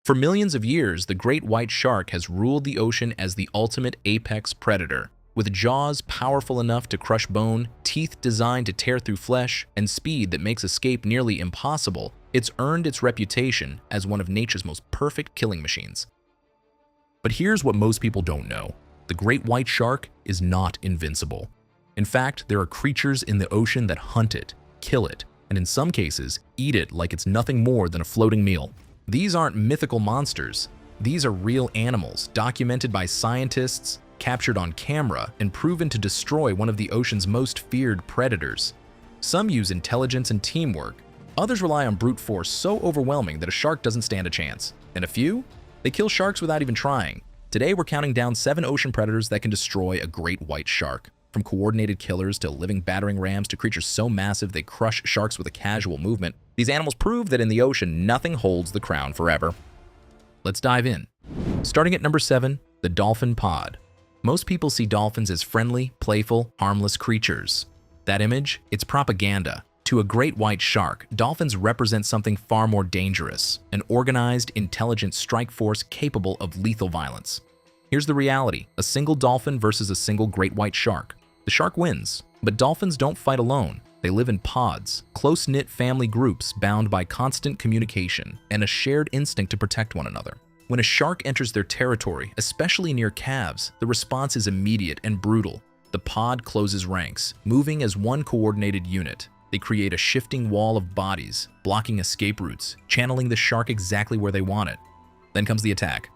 For millions of years, the great white shark has ruled the ocean as the ultimate apex predator. With jaws powerful enough to crush bone, teeth designed to tear through flesh, and speed that makes escape nearly impossible, it's earned its reputation as one of nature's most perfect killing machines. But here's what most people don't know. The great white shark is not invincible. In fact, there are creatures in the ocean that hunt it, kill it, and in some cases, eat it like it's nothing more than a floating meal. These aren't mythical monsters. These are real animals, documented by scientists, captured on camera, and proven to destroy one of the ocean's most feared predators. Some use intelligence and teamwork. Others rely on brute force so overwhelming that a shark doesn't stand a chance. And a few? They kill sharks without even trying. Today, we're counting down 7 ocean predators that can destroy a great white shark. From coordinated killers to living battering rams to creatures so massive they crush sharks with a casual movement, these animals prove that in the ocean, nothing holds the crown forever. Let's dive in. Starting at number 7, the dolphin pod. Most people see dolphins as friendly, playful, harmless creatures. That image, it's propaganda. To a great white shark, dolphins represent something far more dangerous, an organized, intelligent strike force capable of lethal violence. Here's the reality: a single dolphin versus a single great white shark. The shark wins, but dolphins don't fight alone. They live in pods, close-knit family groups bound by constant communication and a shared instinct to protect one another. When a shark enters their territory, especially near calves, the response is immediate and brutal. The pod closes ranks, moving as one coordinated unit. They create a shifting wall of bodies, blocking escape routes, channeling the shark exactly where they want it. Then comes the attack.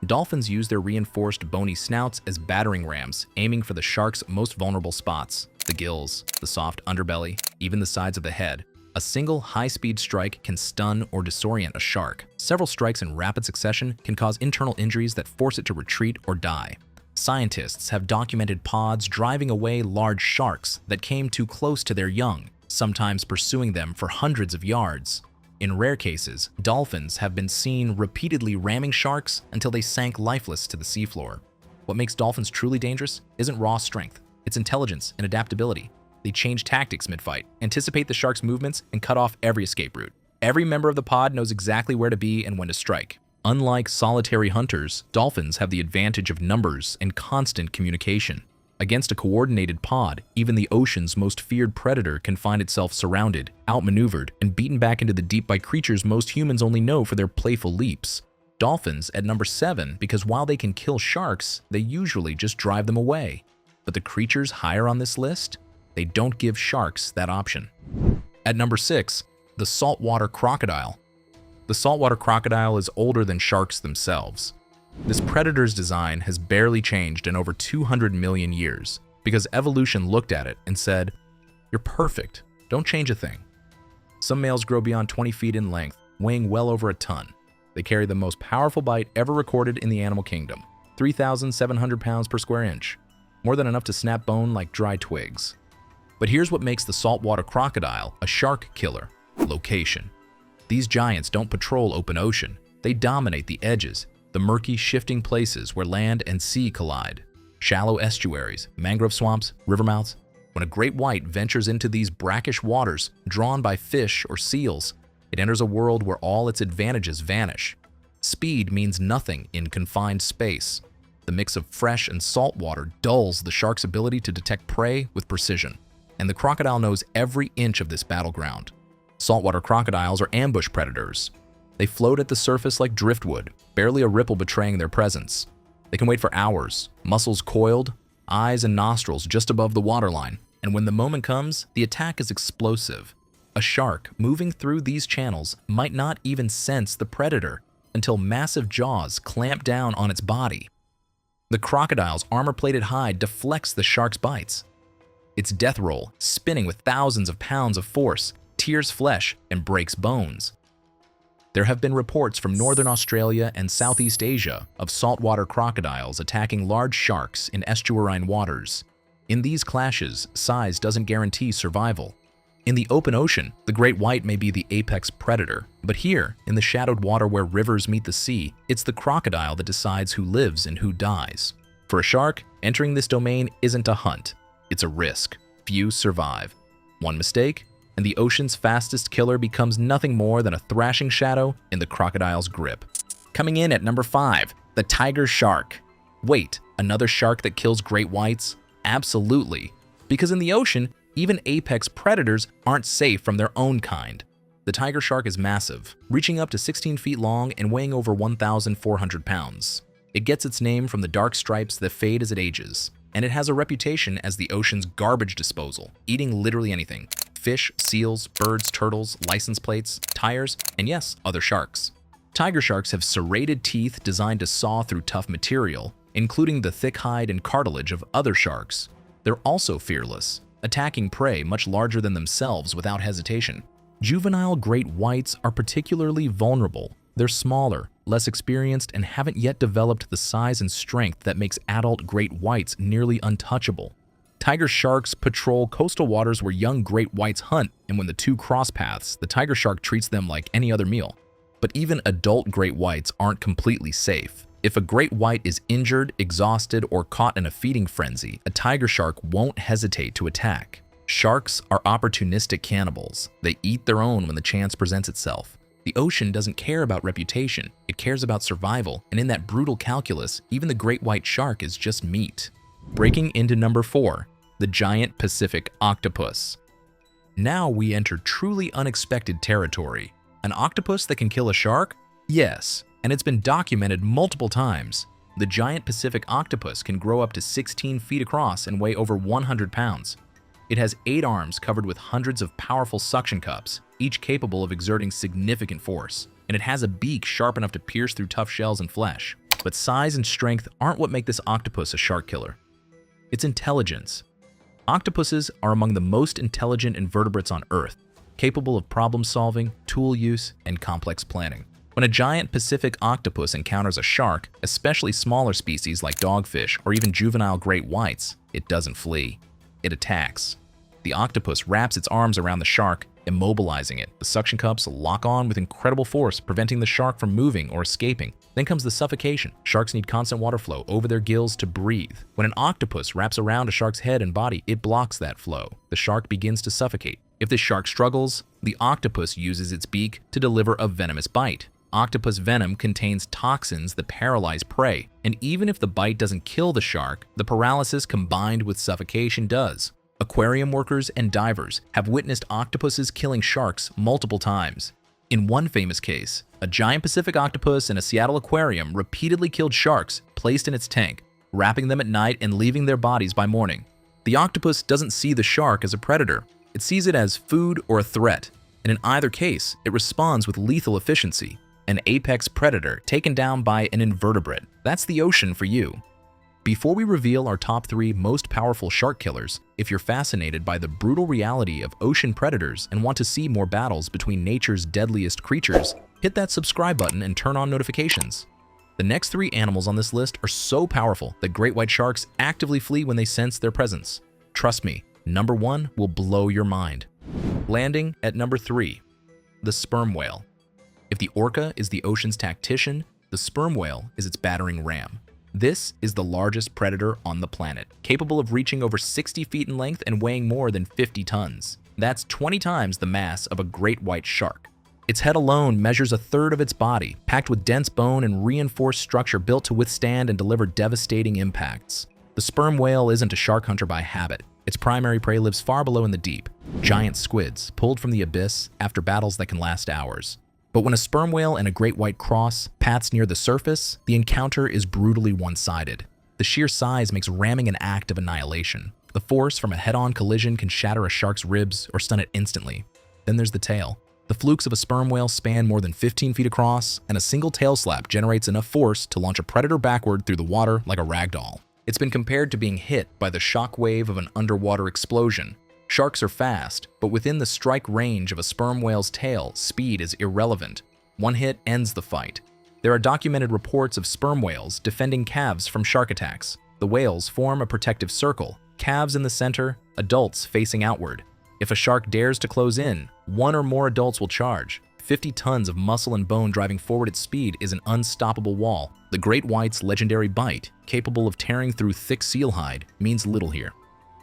Dolphins use their reinforced bony snouts as battering rams, aiming for the shark's most vulnerable spots: the gills, the soft underbelly, even the sides of the head. A single high-speed strike can stun or disorient a shark. Several strikes in rapid succession can cause internal injuries that force it to retreat or die. Scientists have documented pods driving away large sharks that came too close to their young, sometimes pursuing them for hundreds of yards. In rare cases, dolphins have been seen repeatedly ramming sharks until they sank lifeless to the seafloor. What makes dolphins truly dangerous isn't raw strength, it's intelligence and adaptability. They change tactics mid-fight, anticipate the shark's movements, and cut off every escape route. Every member of the pod knows exactly where to be and when to strike. Unlike solitary hunters, dolphins have the advantage of numbers and constant communication. Against a coordinated pod, even the ocean's most feared predator can find itself surrounded, outmaneuvered, and beaten back into the deep by creatures most humans only know for their playful leaps. Dolphins at number 7 because while they can kill sharks, they usually just drive them away. But the creatures higher on this list? They don't give sharks that option. At number 6, the saltwater crocodile. The saltwater crocodile is older than sharks themselves. This predator's design has barely changed in over 200 million years because evolution looked at it and said, "You're perfect, don't change a thing." Some males grow beyond 20 feet in length, weighing well over a ton. They carry the most powerful bite ever recorded in the animal kingdom, 3,700 pounds per square inch, more than enough to snap bone like dry twigs. But here's what makes the saltwater crocodile a shark killer: location. These giants don't patrol open ocean, they dominate the edges, the murky, shifting places where land and sea collide. Shallow estuaries, mangrove swamps, river mouths. When a great white ventures into these brackish waters, drawn by fish or seals, it enters a world where all its advantages vanish. Speed means nothing in confined space. The mix of fresh and salt water dulls the shark's ability to detect prey with precision. And the crocodile knows every inch of this battleground. Saltwater crocodiles are ambush predators. They float at the surface like driftwood, barely a ripple betraying their presence. They can wait for hours, muscles coiled, eyes and nostrils just above the waterline, and when the moment comes, the attack is explosive. A shark moving through these channels might not even sense the predator until massive jaws clamp down on its body. The crocodile's armor-plated hide deflects the shark's bites. Its death roll, spinning with thousands of pounds of force, tears flesh and breaks bones. There have been reports from northern Australia and Southeast Asia of saltwater crocodiles attacking large sharks in estuarine waters. In these clashes, size doesn't guarantee survival. In the open ocean, the great white may be the apex predator, but here, in the shadowed water where rivers meet the sea, it's the crocodile that decides who lives and who dies. For a shark, entering this domain isn't a hunt, it's a risk. Few survive. One mistake, and the ocean's fastest killer becomes nothing more than a thrashing shadow in the crocodile's grip. Coming in at number 5, the tiger shark. Wait, another shark that kills great whites? Absolutely. Because in the ocean, even apex predators aren't safe from their own kind. The tiger shark is massive, reaching up to 16 feet long and weighing over 1,400 pounds. It gets its name from the dark stripes that fade as it ages, and it has a reputation as the ocean's garbage disposal, eating literally anything: fish, seals, birds, turtles, license plates, tires, and yes, other sharks. Tiger sharks have serrated teeth designed to saw through tough material, including the thick hide and cartilage of other sharks. They're also fearless, attacking prey much larger than themselves without hesitation. Juvenile great whites are particularly vulnerable. They're smaller, less experienced, and haven't yet developed the size and strength that makes adult great whites nearly untouchable. Tiger sharks patrol coastal waters where young great whites hunt, and when the two cross paths, the tiger shark treats them like any other meal. But even adult great whites aren't completely safe. If a great white is injured, exhausted, or caught in a feeding frenzy, a tiger shark won't hesitate to attack. Sharks are opportunistic cannibals. They eat their own when the chance presents itself. The ocean doesn't care about reputation, it cares about survival, and in that brutal calculus, even the great white shark is just meat. Breaking into number 4, the giant Pacific octopus. Now we enter truly unexpected territory. An octopus that can kill a shark? Yes, and it's been documented multiple times. The giant Pacific octopus can grow up to 16 feet across and weigh over 100 pounds. It has 8 arms covered with hundreds of powerful suction cups, each capable of exerting significant force, and it has a beak sharp enough to pierce through tough shells and flesh. But size and strength aren't what make this octopus a shark killer. It's intelligence. Octopuses are among the most intelligent invertebrates on Earth, capable of problem solving, tool use, and complex planning. When a giant Pacific octopus encounters a shark, especially smaller species like dogfish or even juvenile great whites, it doesn't flee. It attacks. The octopus wraps its arms around the shark, immobilizing it. The suction cups lock on with incredible force, preventing the shark from moving or escaping. Then comes the suffocation. Sharks need constant water flow over their gills to breathe. When an octopus wraps around a shark's head and body, it blocks that flow. The shark begins to suffocate. If the shark struggles, the octopus uses its beak to deliver a venomous bite. Octopus venom contains toxins that paralyze prey, and even if the bite doesn't kill the shark, the paralysis combined with suffocation does. Aquarium workers and divers have witnessed octopuses killing sharks multiple times. In one famous case, a giant Pacific octopus in a Seattle aquarium repeatedly killed sharks placed in its tank, wrapping them at night and leaving their bodies by morning. The octopus doesn't see the shark as a predator. It sees it as food or a threat, and in either case, it responds with lethal efficiency. An apex predator taken down by an invertebrate. That's the ocean for you. Before we reveal our top 3 most powerful shark killers, if you're fascinated by the brutal reality of ocean predators and want to see more battles between nature's deadliest creatures, hit that subscribe button and turn on notifications. The next 3 animals on this list are so powerful that great white sharks actively flee when they sense their presence. Trust me, number 1 will blow your mind. Landing at number 3, the sperm whale. If the orca is the ocean's tactician, the sperm whale is its battering ram. This is the largest predator on the planet, capable of reaching over 60 feet in length and weighing more than 50 tons. That's 20 times the mass of a great white shark. Its head alone measures a third of its body, packed with dense bone and reinforced structure built to withstand and deliver devastating impacts. The sperm whale isn't a shark hunter by habit. Its primary prey lives far below in the deep, giant squids pulled from the abyss after battles that can last hours. But when a sperm whale and a great white cross paths near the surface, the encounter is brutally one-sided. The sheer size makes ramming an act of annihilation. The force from a head-on collision can shatter a shark's ribs or stun it instantly. Then there's the tail. The flukes of a sperm whale span more than 15 feet across, and a single tail slap generates enough force to launch a predator backward through the water like a ragdoll. It's been compared to being hit by the shock wave of an underwater explosion. Sharks are fast, but within the strike range of a sperm whale's tail, speed is irrelevant. One hit ends the fight. There are documented reports of sperm whales defending calves from shark attacks. The whales form a protective circle, calves in the center, adults facing outward. If a shark dares to close in, 1 or more adults will charge. 50 tons of muscle and bone driving forward at speed is an unstoppable wall. The great white's legendary bite, capable of tearing through thick seal hide, means little here.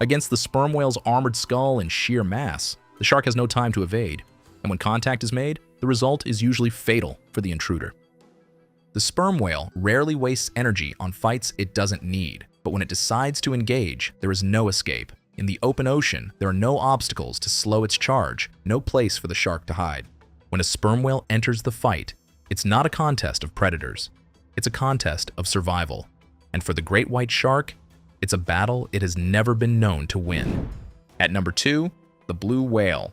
Against the sperm whale's armored skull and sheer mass, the shark has no time to evade, and when contact is made, the result is usually fatal for the intruder. The sperm whale rarely wastes energy on fights it doesn't need, but when it decides to engage, there is no escape. In the open ocean, there are no obstacles to slow its charge, no place for the shark to hide. When a sperm whale enters the fight, it's not a contest of predators. It's a contest of survival. And for the great white shark, it's a battle it has never been known to win. At number 2, the blue whale.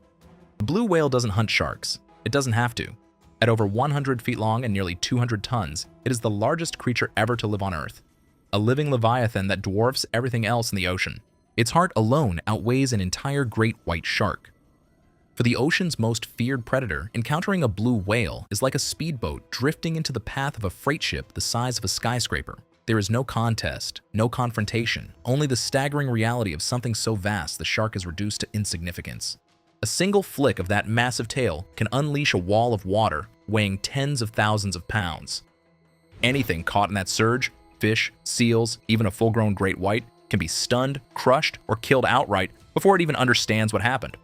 The blue whale doesn't hunt sharks. It doesn't have to. At over 100 feet long and nearly 200 tons, it is the largest creature ever to live on Earth. A living leviathan that dwarfs everything else in the ocean. Its heart alone outweighs an entire great white shark. For the ocean's most feared predator, encountering a blue whale is like a speedboat drifting into the path of a freight ship the size of a skyscraper. There is no contest, no confrontation, only the staggering reality of something so vast the shark is reduced to insignificance. A single flick of that massive tail can unleash a wall of water weighing tens of thousands of pounds. Anything caught in that surge, fish, seals, even a full-grown great white, can be stunned, crushed, or killed outright before it even understands what happened.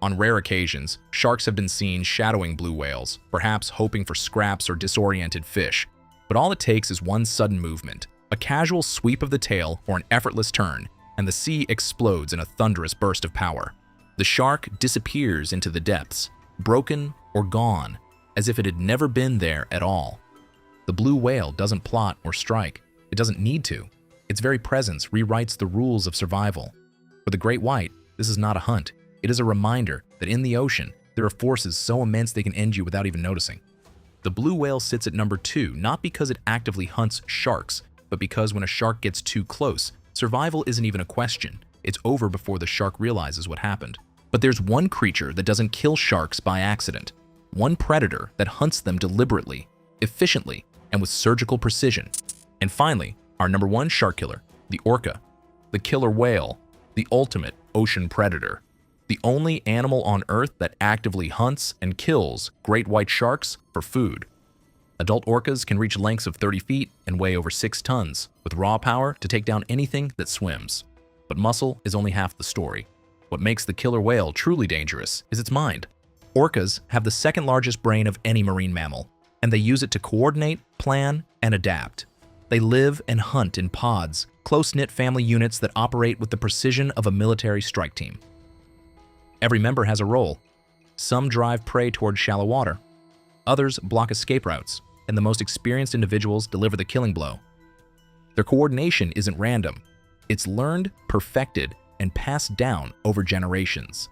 On rare occasions, sharks have been seen shadowing blue whales, perhaps hoping for scraps or disoriented fish. But all it takes is one sudden movement, a casual sweep of the tail or an effortless turn, and the sea explodes in a thunderous burst of power. The shark disappears into the depths, broken or gone, as if it had never been there at all. The blue whale doesn't plot or strike. It doesn't need to. Its very presence rewrites the rules of survival. For the great white, this is not a hunt. It is a reminder that in the ocean, there are forces so immense they can end you without even noticing. The blue whale sits at number 2, not because it actively hunts sharks, but because when a shark gets too close, survival isn't even a question. It's over before the shark realizes what happened. But there's one creature that doesn't kill sharks by accident. One predator that hunts them deliberately, efficiently, and with surgical precision. And finally, our number 1 shark killer, the orca, the killer whale, the ultimate ocean predator. The only animal on Earth that actively hunts and kills great white sharks for food. Adult orcas can reach lengths of 30 feet and weigh over 6 tons, with raw power to take down anything that swims. But muscle is only half the story. What makes the killer whale truly dangerous is its mind. Orcas have the second largest brain of any marine mammal, and they use it to coordinate, plan, and adapt. They live and hunt in pods, close-knit family units that operate with the precision of a military strike team. Every member has a role. Some drive prey toward shallow water. Others block escape routes, and the most experienced individuals deliver the killing blow. Their coordination isn't random. It's learned, perfected, and passed down over generations.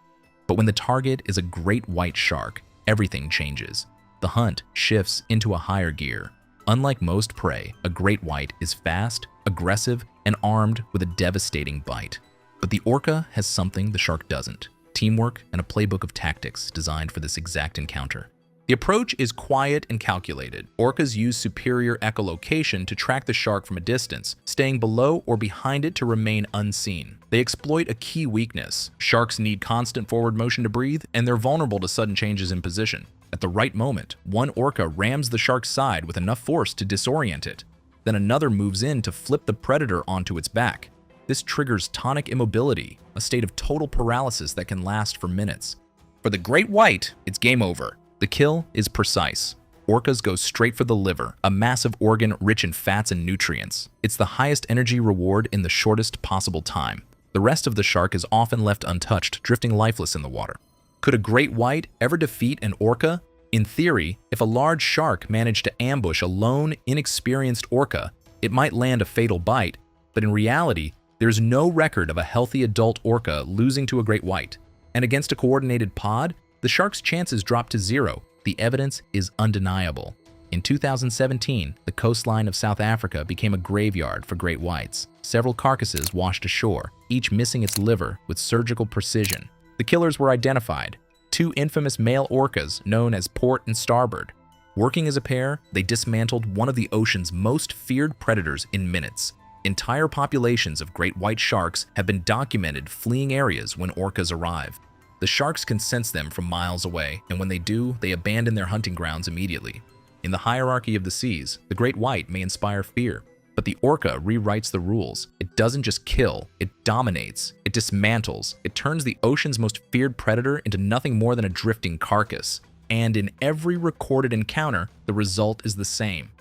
But when the target is a great white shark, everything changes. The hunt shifts into a higher gear. Unlike most prey, a great white is fast, aggressive, and armed with a devastating bite. But the orca has something the shark doesn't: teamwork and a playbook of tactics designed for this exact encounter. The approach is quiet and calculated. Orcas use superior echolocation to track the shark from a distance, staying below or behind it to remain unseen. They exploit a key weakness. Sharks need constant forward motion to breathe, and they're vulnerable to sudden changes in position. At the right moment, one orca rams the shark's side with enough force to disorient it. Then another moves in to flip the predator onto its back. This triggers tonic immobility, a state of total paralysis that can last for minutes. For the great white, it's game over. The kill is precise. Orcas go straight for the liver, a massive organ rich in fats and nutrients. It's the highest energy reward in the shortest possible time. The rest of the shark is often left untouched, drifting lifeless in the water. Could a great white ever defeat an orca? In theory, if a large shark managed to ambush a lone, inexperienced orca, it might land a fatal bite, but in reality, there's no record of a healthy adult orca losing to a great white. And against a coordinated pod, the shark's chances drop to 0. The evidence is undeniable. In 2017, the coastline of South Africa became a graveyard for great whites. Several carcasses washed ashore, each missing its liver with surgical precision. The killers were identified: 2 infamous male orcas known as Port and Starboard. Working as a pair, they dismantled one of the ocean's most feared predators in minutes. Entire populations of great white sharks have been documented fleeing areas when orcas arrive. The sharks can sense them from miles away, and when they do, they abandon their hunting grounds immediately. In the hierarchy of the seas, the great white may inspire fear, but the orca rewrites the rules. It doesn't just kill, it dominates, it dismantles, it turns the ocean's most feared predator into nothing more than a drifting carcass. And in every recorded encounter, the result is the same.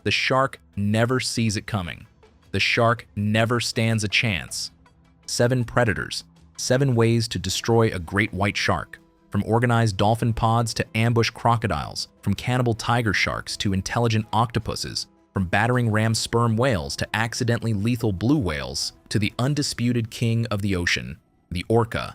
The shark never sees it coming. The shark never stands a chance. 7 predators. 7 ways to destroy a great white shark. From organized dolphin pods to ambush crocodiles, from cannibal tiger sharks to intelligent octopuses, from battering ram sperm whales to accidentally lethal blue whales, to the undisputed king of the ocean, the orca.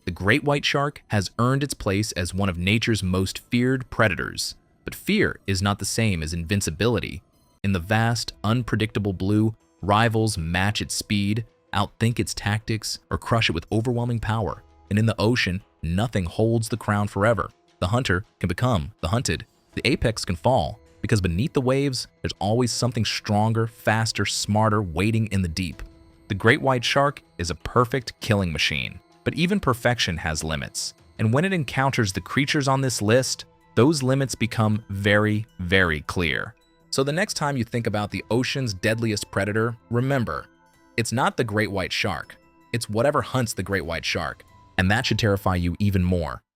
The great white shark has earned its place as one of nature's most feared predators. But fear is not the same as invincibility. In the vast, unpredictable blue, rivals match its speed, outthink its tactics, or crush it with overwhelming power. And in the ocean, nothing holds the crown forever. The hunter can become the hunted. The apex can fall, because beneath the waves, there's always something stronger, faster, smarter waiting in the deep. The great white shark is a perfect killing machine. But even perfection has limits. And when it encounters the creatures on this list, those limits become very, very clear. So the next time you think about the ocean's deadliest predator, remember, it's not the great white shark. It's whatever hunts the great white shark. And that should terrify you even more.